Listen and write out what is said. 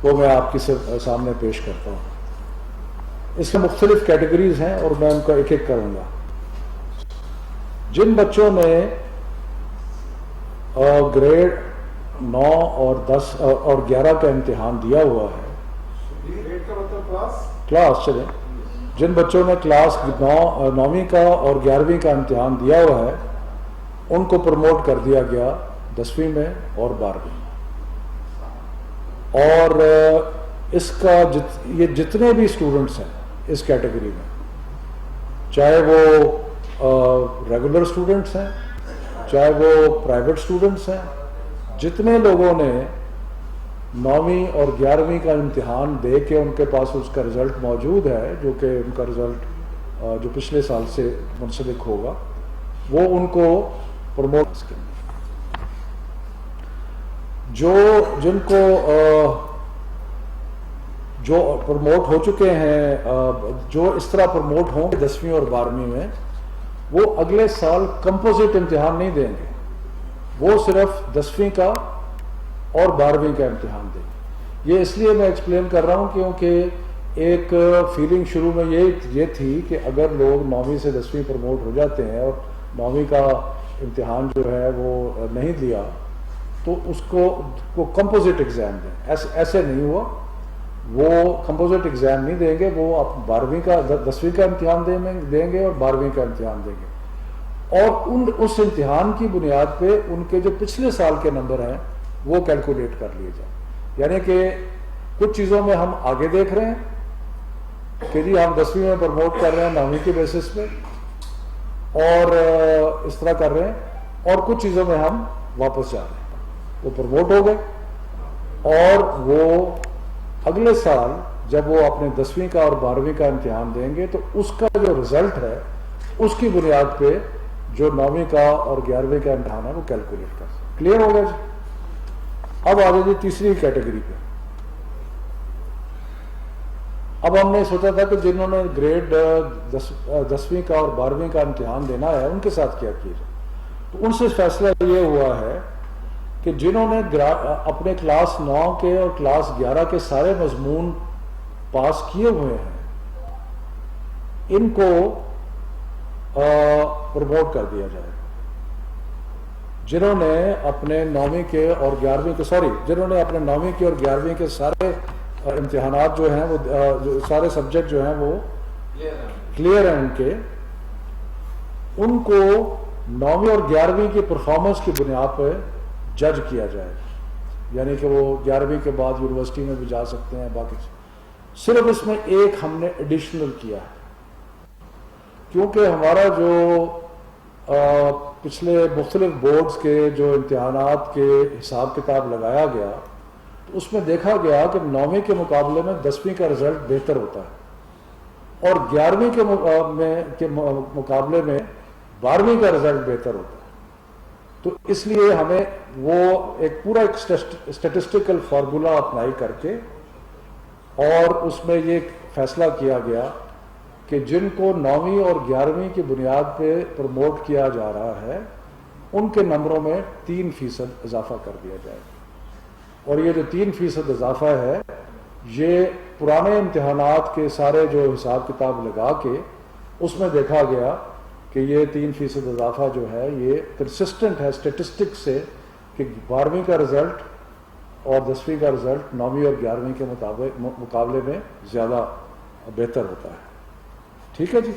وہ میں آپ کے سامنے پیش کرتا ہوں. اس میں مختلف کیٹیگریز ہیں اور میں ان کا ایک ایک کروں گا. جن بچوں نے گریڈ 9 اور 10 اور 11 کا امتحان دیا ہوا ہے, کلاس چلیں, جن بچوں نے کلاس 9ویں کا اور 11ویں کا امتحان دیا ہوا ہے ان کو پروموٹ کر دیا گیا 10ویں میں اور 12ویں میں. اور اس کا یہ جتنے بھی اسٹوڈنٹس ہیں اس کیٹیگری میں, چاہے وہ ریگولر اسٹوڈنٹس ہیں چاہے وہ پرائیویٹ اسٹوڈنٹس ہیں, جتنے لوگوں نے 9ویں اور 11ویں کا امتحان دے کے ان کے پاس اس کا رزلٹ موجود ہے, جو کہ ان کا رزلٹ جو پچھلے سال سے منسلک ہوگا, وہ ان کو پروموٹ کریں. جن کو جو پروموٹ ہو چکے ہیں, جو اس طرح پروموٹ ہوں گے 10ویں اور 12ویں میں, وہ اگلے سال کمپوزٹ امتحان نہیں دیں گے, وہ صرف 10ویں کا اور 12ویں کا امتحان دیں گے. یہ اس لیے میں ایکسپلین کر رہا ہوں کیونکہ ایک فیلنگ شروع میں یہ تھی کہ اگر لوگ 9ویں سے 10ویں پروموٹ ہو جاتے ہیں اور 9ویں کا امتحان جو ہے وہ نہیں دیا تو اس کو کمپوزٹ ایگزام دیں. ایسے نہیں ہوا, وہ کمپوزٹ ایگزام نہیں دیں گے, وہ آپ 12ویں کا 10ویں کا امتحان دیں گے اور 12ویں کا امتحان دیں گے, اور اس امتحان کی بنیاد پہ ان کے جو پچھلے سال کے نمبر ہیں وہ کیلکولیٹ کر لیے جائیں. یعنی کہ کچھ چیزوں میں ہم آگے دیکھ رہے ہیں کہ جی ہم 10ویں میں پروموٹ کر رہے ہیں 9ویں کے بیسس پہ اور اس طرح کر رہے ہیں, اور کچھ چیزوں میں ہم واپس جا رہے ہیں. وہ پروموٹ ہو گئے اور وہ اگلے سال جب وہ اپنے 10ویں کا اور 12ویں کا امتحان دیں گے تو اس کا جو رزلٹ ہے اس کی بنیاد پہ جو 9ویں کا اور 11ویں کا امتحان ہے وہ کیلکولیٹ کر سکتے. کلیئر ہو گیا جی؟ اب آ جائیے تیسری کیٹیگری پہ. اب ہم نے سوچا تھا کہ جنہوں نے گریڈ 10ویں کا اور 12ویں کا امتحان دینا ہے ان کے ساتھ کیا کیا جائے. تو ان سے فیصلہ یہ ہوا ہے کہ جنہوں نے اپنے کلاس 9 کے اور کلاس 11 کے سارے مضمون پاس کیے ہوئے ہیں ان کو پروموٹ کر دیا جائے. جنہوں نے اپنے 9ویں کے اور 11ویں کے جنہوں نے اپنے 9ویں کے اور 11ویں کے سارے امتحانات جو ہیں وہ سارے سبجیکٹ جو ہیں وہ کلیئر ہیں ان کو 9ویں اور 11ویں کی پرفارمنس کی بنیاد پہ جج کیا جائے. یعنی کہ وہ 11ویں کے بعد یونیورسٹی میں بھی جا سکتے ہیں. باقی صرف اس میں ایک ہم نے ایڈیشنل کیا ہے, کیونکہ ہمارا جو پچھلے مختلف بورڈز کے جو امتحانات کے حساب کتاب لگایا گیا تو اس میں دیکھا گیا کہ 9ویں کے مقابلے میں 10ویں کا رزلٹ بہتر ہوتا ہے اور 11ویں کے مقابلے میں 12ویں کا رزلٹ بہتر ہوتا ہے. تو اس لیے ہمیں وہ ایک پورا اسٹیٹسٹیکل فارمولا اپلائی کر کے اور اس میں یہ فیصلہ کیا گیا کہ جن کو 9ویں اور 11ویں کی بنیاد پہ پروموٹ کیا جا رہا ہے ان کے نمبروں میں 3% اضافہ کر دیا جائے. اور یہ جو 3% اضافہ ہے یہ پرانے امتحانات کے سارے جو حساب کتاب لگا کے اس میں دیکھا گیا کہ یہ 3% اضافہ جو ہے یہ کنسسٹنٹ ہے اسٹیٹسٹک سے کہ 12ویں کا رزلٹ اور 10ویں کا رزلٹ 9ویں اور 11ویں کے مقابلے میں زیادہ بہتر ہوتا ہے. ٹھیک ہے جی.